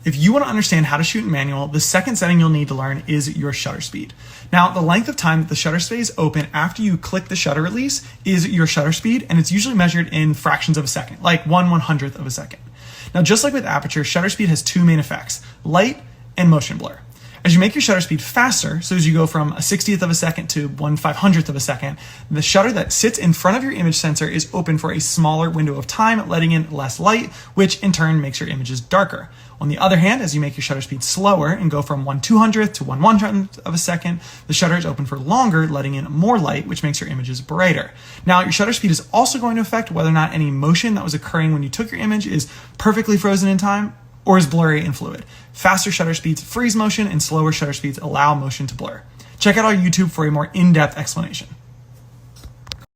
if you want to understand how to shoot in manual, the second setting you'll need to learn is your shutter speed. Now, the length of time that the shutter stays open after you click the shutter release is your shutter speed, and it's usually measured in fractions of a second, like 1/100th of a second. Now, just like with aperture, shutter speed has two main effects, light and motion blur. As you make your shutter speed faster, so as you go from a 60th of a second to 1/500th of a second, the shutter that sits in front of your image sensor is open for a smaller window of time, letting in less light, which in turn makes your images darker. On the other hand, as you make your shutter speed slower and go from 1/200th to 1/100th of a second, the shutter is open for longer, letting in more light, which makes your images brighter. Now, your shutter speed is also going to affect whether or not any motion that was occurring when you took your image is perfectly frozen in time or is blurry and fluid. Faster shutter speeds freeze motion, and slower shutter speeds allow motion to blur. Check out our YouTube for a more in-depth explanation.